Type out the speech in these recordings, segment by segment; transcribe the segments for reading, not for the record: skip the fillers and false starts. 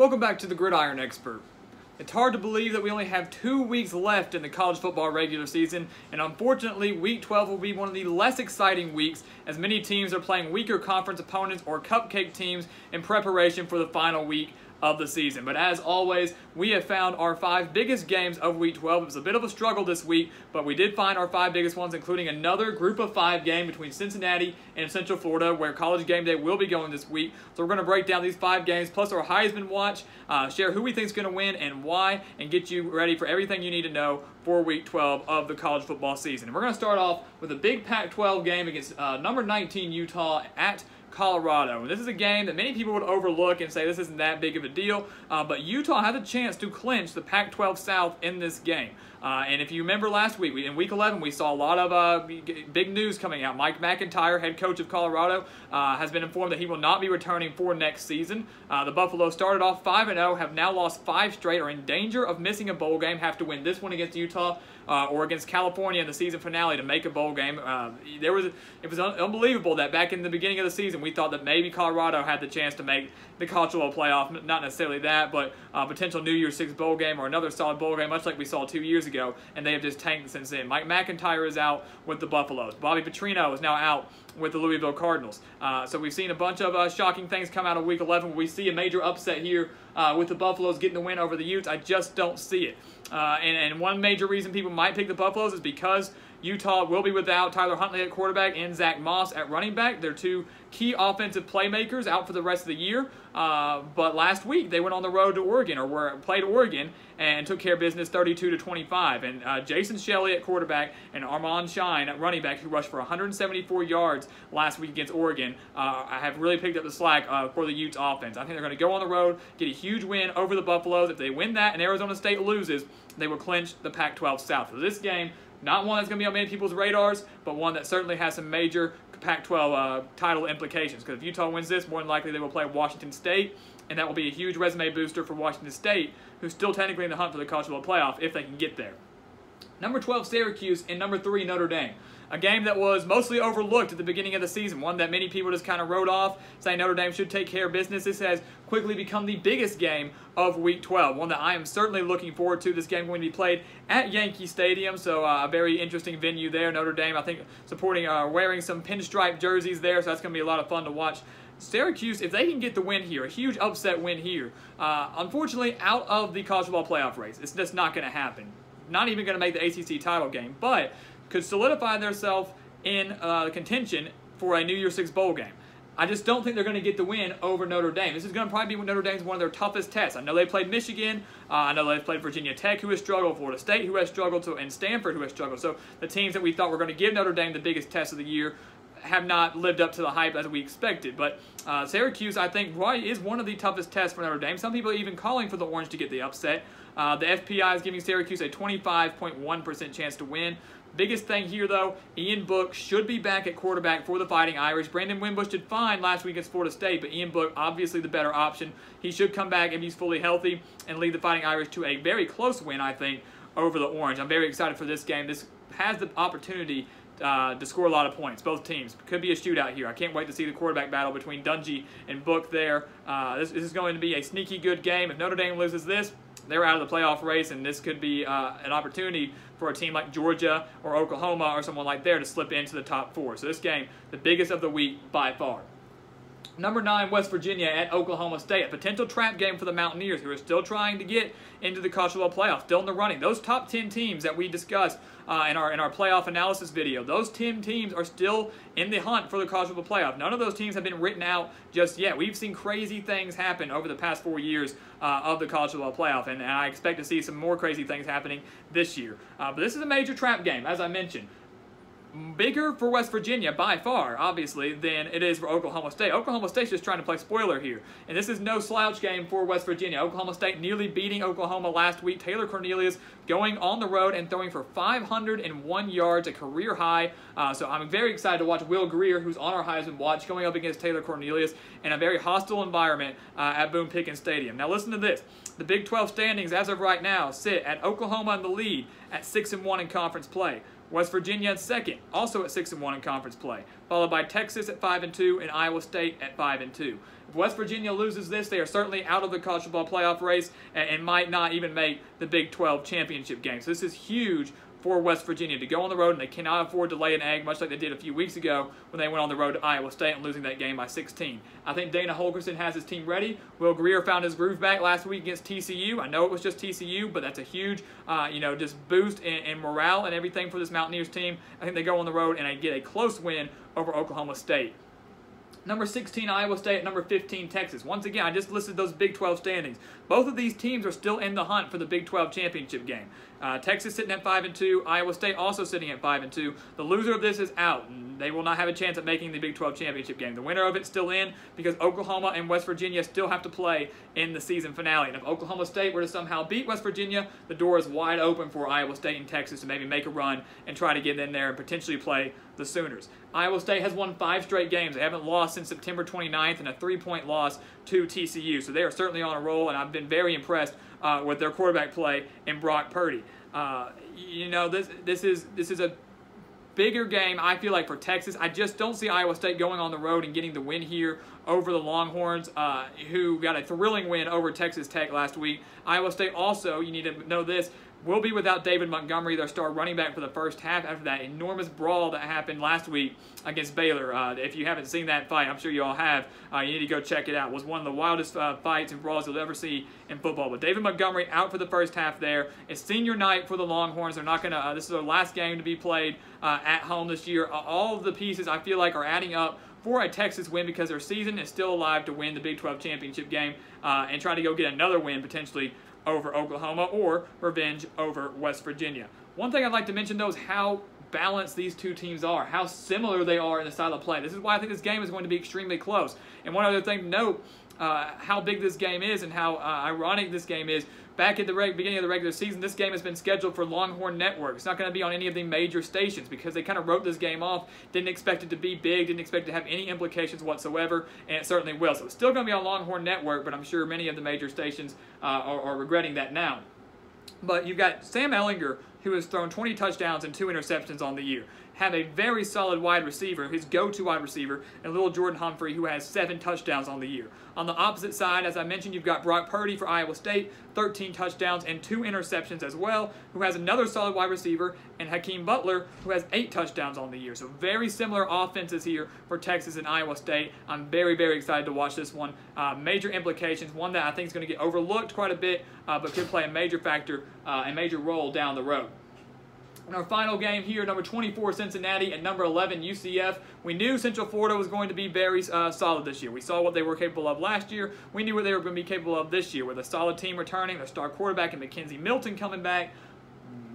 Welcome back to the Gridiron Expert. It's hard to believe that we only have 2 weeks left in the college football regular season, and unfortunately, Week 12 will be one of the less exciting weeks as many teams are playing weaker conference opponents or cupcake teams in preparation for the final week of the season. But as always, we have found our 5 biggest games of Week 12. It was a bit of a struggle this week, but we did find our 5 biggest ones, including another Group of 5 game between Cincinnati and Central Florida, where College Game Day will be going this week. So we're going to break down these 5 games, plus our Heisman Watch, share who we think is going to win and why, and get you ready for everything you need to know for Week 12 of the college football season. And we're going to start off with a big Pac-12 game against number 19 Utah at Colorado. And this is a game that many people would overlook and say this isn't that big of a deal, but Utah had a chance to clinch the Pac-12 South in this game. And if you remember last week, in Week 11, we saw a lot of big news coming out. Mike McIntyre, head coach of Colorado, has been informed that he will not be returning for next season. The Buffalo started off 5-0, have now lost 5 straight, are in danger of missing a bowl game, have to win this one against Utah or against California in the season finale to make a bowl game. It was unbelievable that back in the beginning of the season, we thought that maybe Colorado had the chance to make the college football playoff. Not necessarily that, but potential New Year's Six bowl game or another solid bowl game, much like we saw 2 years ago, and they have just tanked since then. Mike McIntyre is out with the Buffaloes. Bobby Petrino is now out with the Louisville Cardinals. So we've seen a bunch of shocking things come out of Week 11. We see a major upset here with the Buffaloes getting the win over the Utes. I just don't see it. And one major reason people might pick the Buffaloes is because Utah will be without Tyler Huntley at quarterback and Zach Moss at running back. They're 2 key offensive playmakers out for the rest of the year. But last week they went on the road to Oregon, or played Oregon, and took care of business 32-25. And Jason Shelley at quarterback and Armand Shine at running back, who rushed for 174 yards last week against Oregon, have really picked up the slack for the Utes offense. I think they're going to go on the road, get a huge win over the Buffaloes. If they win that and Arizona State loses, they will clinch the Pac-12 South. So this game, not one that's going to be on many people's radars, but one that certainly has some major Pac-12 title implications. Because if Utah wins this, more than likely they will play Washington State, and that will be a huge resume booster for Washington State, who's still technically in the hunt for the college football playoff if they can get there. Number 12, Syracuse, and number 3, Notre Dame. A game that was mostly overlooked at the beginning of the season, one that many people just kind of wrote off, saying Notre Dame should take care of business. This has quickly become the biggest game of Week 12, one that I am certainly looking forward to. This game going to be played at Yankee Stadium, so a very interesting venue there. Notre Dame, I think, supporting, wearing some pinstripe jerseys there, so that's going to be a lot of fun to watch. Syracuse, if they can get the win here, a huge upset win here, unfortunately out of the college football playoff race. It's just not going to happen. Not even going to make the ACC title game, but could solidify themselves in contention for a New Year's Six bowl game. I just don't think they're going to get the win over Notre Dame. This is going to probably be Notre Dame's one of their toughest tests. I know they played Michigan. I know they've played Virginia Tech, who has struggled, Florida State, who has struggled, and Stanford, who has struggled. So the teams that we thought were going to give Notre Dame the biggest test of the year have not lived up to the hype as we expected. But Syracuse, I think, is one of the toughest tests for Notre Dame. Some people are even calling for the Orange to get the upset. The FPI is giving Syracuse a 25.1% chance to win. Biggest thing here, though, Ian Book should be back at quarterback for the Fighting Irish. Brandon Wimbush did fine last week against Florida State, but Ian Book, obviously the better option. He should come back if he's fully healthy and lead the Fighting Irish to a very close win, I think, over the Orange. I'm very excited for this game. This has the opportunity to score a lot of points. Both teams. Could be a shootout here. I can't wait to see the quarterback battle between Dungy and Book there. This is going to be a sneaky good game. If Notre Dame loses this, they're out of the playoff race, and this could be an opportunity for a team like Georgia or Oklahoma or someone like there to slip into the top 4. So this game, the biggest of the week by far. Number 9, West Virginia at Oklahoma State. A potential trap game for the Mountaineers, who are still trying to get into the college football playoff, still in the running. Those top 10 teams that we discussed in our playoff analysis video, those 10 teams are still in the hunt for the college football playoff. None of those teams have been written out just yet. We've seen crazy things happen over the past 4 years of the college football playoff, and I expect to see some more crazy things happening this year. But this is a major trap game, as I mentioned. Bigger for West Virginia by far, obviously, than it is for Oklahoma State. Oklahoma State's just trying to play spoiler here, and this is no slouch game for West Virginia. Oklahoma State nearly beating Oklahoma last week. Taylor Cornelius going on the road and throwing for 501 yards, a career high. So I'm very excited to watch Will Greer, who's on our Heisman watch, going up against Taylor Cornelius in a very hostile environment at Boone Pickens Stadium. Now listen to this. The Big 12 standings as of right now sit at Oklahoma in the lead at 6-1 in conference play. West Virginia second, also at 6-1 in conference play, followed by Texas at 5-2 and Iowa State at 5-2. If West Virginia loses this, they are certainly out of the college football playoff race and might not even make the Big 12 championship game. So this is huge for West Virginia to go on the road, and they cannot afford to lay an egg, much like they did a few weeks ago when they went on the road to Iowa State and losing that game by 16. I think Dana Holgorsen has his team ready. Will Grier found his groove back last week against TCU. I know it was just TCU, but that's a huge, just boost in morale and everything for this Mountaineers team. I think they go on the road and they get a close win over Oklahoma State. Number 16, Iowa State. Number 15, Texas. Once again, I just listed those Big 12 standings. Both of these teams are still in the hunt for the Big 12 championship game. Texas sitting at 5-2. Iowa State also sitting at 5-2. The loser of this is out. They will not have a chance at making the Big 12 championship game. The winner of it's still in because Oklahoma and West Virginia still have to play in the season finale. And if Oklahoma State were to somehow beat West Virginia, the door is wide open for Iowa State and Texas to maybe make a run and try to get in there and potentially play the Sooners. Iowa State has won 5 straight games. They haven't lost since September 29th and a 3-point loss to TCU. So they are certainly on a roll, and I've been very impressed with their quarterback play in Brock Purdy. This is a bigger game, I feel like, for Texas. I just don't see Iowa State going on the road and getting the win here over the Longhorns, who got a thrilling win over Texas Tech last week. Iowa State also, you need to know this, will be without David Montgomery, their star running back, for the first half after that enormous brawl that happened last week against Baylor. If you haven't seen that fight, I'm sure you all have. You need to go check it out. It was one of the wildest fights and brawls you'll ever see in football. But David Montgomery out for the first half there. It's senior night for the Longhorns. They're not going to, this is their last game to be played at home this year. All of the pieces, I feel like, are adding up for a Texas win because their season is still alive to win the Big 12 championship game and try to go get another win potentially over Oklahoma or revenge over West Virginia. One thing I'd like to mention, though, is how balanced these two teams are, how similar they are in the style of play. This is why I think this game is going to be extremely close. And one other thing to note, how big this game is and how ironic this game is. Back at the beginning of the regular season, this game has been scheduled for Longhorn Network. It's not going to be on any of the major stations because they kind of wrote this game off, didn't expect it to be big, didn't expect it to have any implications whatsoever, and it certainly will. So it's still going to be on Longhorn Network, but I'm sure many of the major stations are regretting that now. But you've got Sam Ehlinger, who has thrown 20 touchdowns and 2 interceptions on the year. Have a very solid wide receiver, his go-to wide receiver, and little Jordan Humphrey, who has 7 touchdowns on the year. On the opposite side, as I mentioned, you've got Brock Purdy for Iowa State, 13 touchdowns and 2 interceptions as well, who has another solid wide receiver, and Hakeem Butler, who has 8 touchdowns on the year. So very similar offenses here for Texas and Iowa State. I'm very, very excited to watch this one. Major implications, one that I think is going to get overlooked quite a bit, but could play a major factor and major role down the road. In our final game here, number 24 Cincinnati and number 11 UCF. We knew Central Florida was going to be very solid this year. We saw what they were capable of last year. We knew what they were going to be capable of this year with a solid team returning, their star quarterback and McKenzie Milton coming back.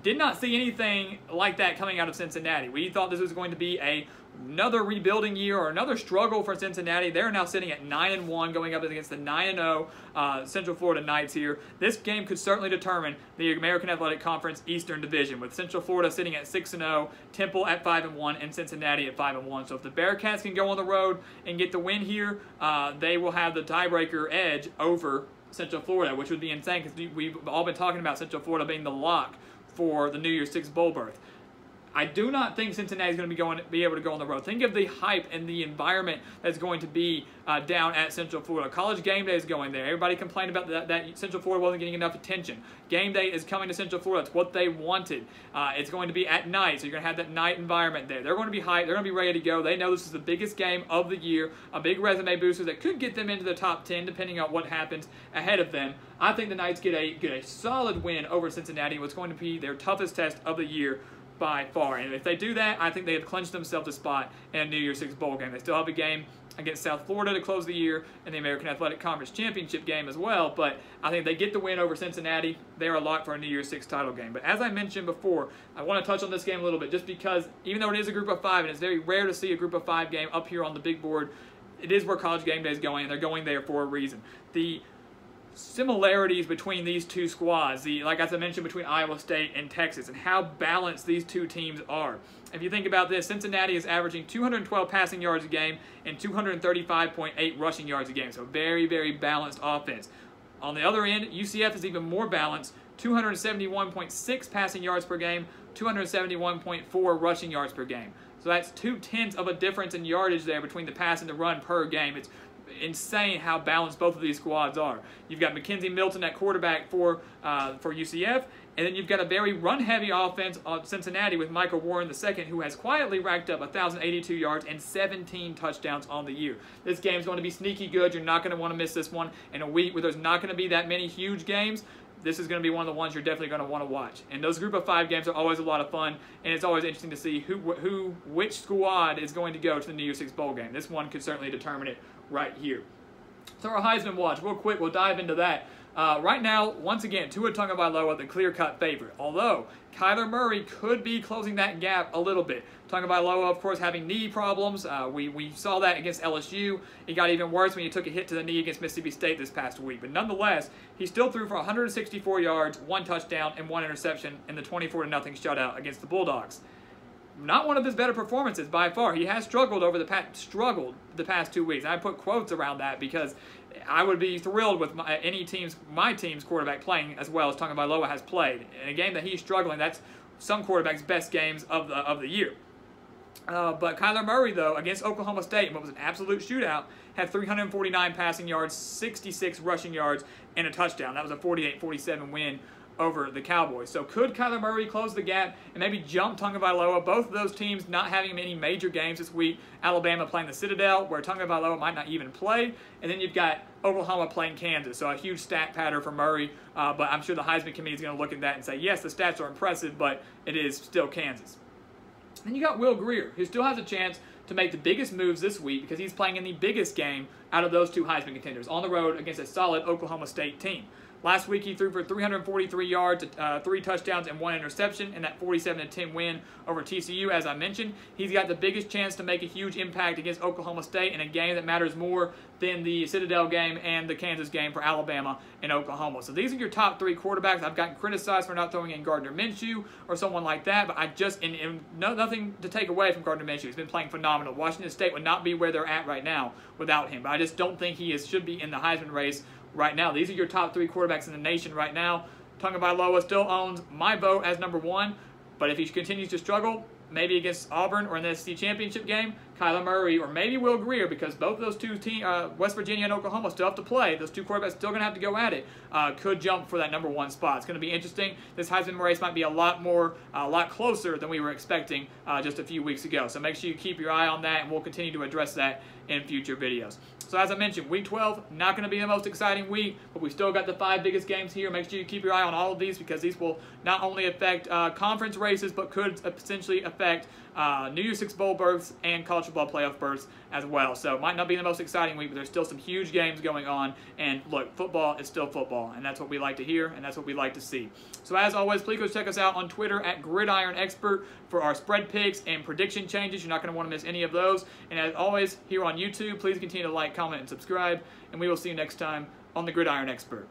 Did not see anything like that coming out of Cincinnati. We thought this was going to be another rebuilding year or another struggle for Cincinnati. They're now sitting at 9-1 going up against the 9-0 Central Florida Knights here. This game could certainly determine the American Athletic Conference Eastern Division, with Central Florida sitting at 6-0, Temple at 5-1, and Cincinnati at 5-1. So if the Bearcats can go on the road and get the win here, they will have the tiebreaker edge over Central Florida, which would be insane because we've all been talking about Central Florida being the lock for the New Year's Six bowl berth. I do not think Cincinnati is going to be able to go on the road. Think of the hype and the environment that's going to be down at Central Florida. College Game Day is going there. Everybody complained about that Central Florida wasn't getting enough attention. Game Day is coming to Central Florida. It's what they wanted. It's going to be at night, so you're going to have that night environment there. They're going to be hyped. They're going to be ready to go. They know this is the biggest game of the year, a big resume booster that could get them into the top 10 depending on what happens ahead of them. I think the Knights get a solid win over Cincinnati, what's going to be their toughest test of the year by far. And if they do that, I think they have clinched themselves a spot in a New Year's Six bowl game. They still have a game against South Florida to close the year in the American Athletic Conference Championship game as well, but I think they get the win over Cincinnati. They're a lock for a New Year's Six title game. But as I mentioned before, I want to touch on this game a little bit just because even though it is a group of 5 and it's very rare to see a group of 5 game up here on the big board, it is where College Game Day is going, and they're going there for a reason. The similarities between these two squads, like as I mentioned, between Iowa State and Texas, and how balanced these two teams are. If you think about this, Cincinnati is averaging 212 passing yards a game and 235.8 rushing yards a game, so very, very balanced offense. On the other end, UCF is even more balanced, 271.6 passing yards per game, 271.4 rushing yards per game. So that's 0.2 of a difference in yardage there between the pass and the run per game. It's insane how balanced both of these squads are. You've got McKenzie Milton at quarterback for UCF, and then you've got a very run-heavy offense on Cincinnati with Michael Warren II, who has quietly racked up 1,082 yards and 17 touchdowns on the year. This game's going to be sneaky good. You're not going to want to miss this one in a week where there's not going to be that many huge games. This is going to be one of the ones you're definitely going to want to watch. And those group of 5 games are always a lot of fun, and it's always interesting to see which squad is going to go to the New Year's Six Bowl game. This one could certainly determine it right here. So our Heisman watch, real quick, we'll dive into that. Right now, once again, Tua Tagovailoa, the clear-cut favorite. Although, Kyler Murray could be closing that gap a little bit. Tagovailoa, of course, having knee problems. We saw that against LSU. It got even worse when he took a hit to the knee against Mississippi State this past week. But nonetheless, he still threw for 164 yards, 1 touchdown, and 1 interception in the 24-0 shutout against the Bulldogs. Not one of his better performances by far. He has struggled the past 2 weeks. I put quotes around that because I would be thrilled with my team's quarterback playing as well as Tagovailoa has played. In a game that he's struggling, that's some quarterbacks' best games of the year. But Kyler Murray, though, against Oklahoma State, in what was an absolute shootout, had 349 passing yards, 66 rushing yards, and a touchdown. That was a 48-47 win over the Cowboys. So could Kyler Murray close the gap and maybe jump Tagovailoa? Both of those teams not having any major games this week. Alabama playing the Citadel, where Tagovailoa might not even play. And then you've got Oklahoma playing Kansas. So a huge stat pattern for Murray. But I'm sure the Heisman committee is going to look at that and say, yes, the stats are impressive, but it is still Kansas. Then you got Will Grier, who still has a chance to make the biggest moves this week because he's playing in the biggest game out of those 2 Heisman contenders on the road against a solid Oklahoma State team. Last week, he threw for 343 yards, 3 touchdowns, and 1 interception in that 47-10 win over TCU, as I mentioned. He's got the biggest chance to make a huge impact against Oklahoma State in a game that matters more than the Citadel game and the Kansas game for Alabama and Oklahoma. So these are your top 3 quarterbacks. I've gotten criticized for not throwing in Gardner Minshew or someone like that, but I just, nothing to take away from Gardner Minshew. He's been playing phenomenal. Washington State would not be where they're at right now without him, but I just don't think he should be in the Heisman race right now. These are your top 3 quarterbacks in the nation right now. Tagovailoa still owns my vote as number 1, but if he continues to struggle, maybe against Auburn or in the SEC championship game, Kyler Murray or maybe Will Grier, because both of those 2 teams, West Virginia and Oklahoma, still have to play. Those 2 quarterbacks still going to have to go at it. Could jump for that number 1 spot. It's going to be interesting. This Heisman race might be a lot closer than we were expecting just a few weeks ago. So make sure you keep your eye on that, and we'll continue to address that in future videos. So as I mentioned, Week 12, not going to be the most exciting week, but we still got the 5 biggest games here. Make sure you keep your eye on all of these because these will not only affect conference races, but could potentially affect New Year's Six Bowl berths and college football playoff berths as well. So it might not be the most exciting week, but there's still some huge games going on. And look, football is still football, and that's what we like to hear, and that's what we like to see. So as always, please go check us out on Twitter at Gridiron Expert for our spread picks and prediction changes. You're not going to want to miss any of those. And as always, here on YouTube, please continue to like, comment, and subscribe, and we will see you next time on the Gridiron Expert.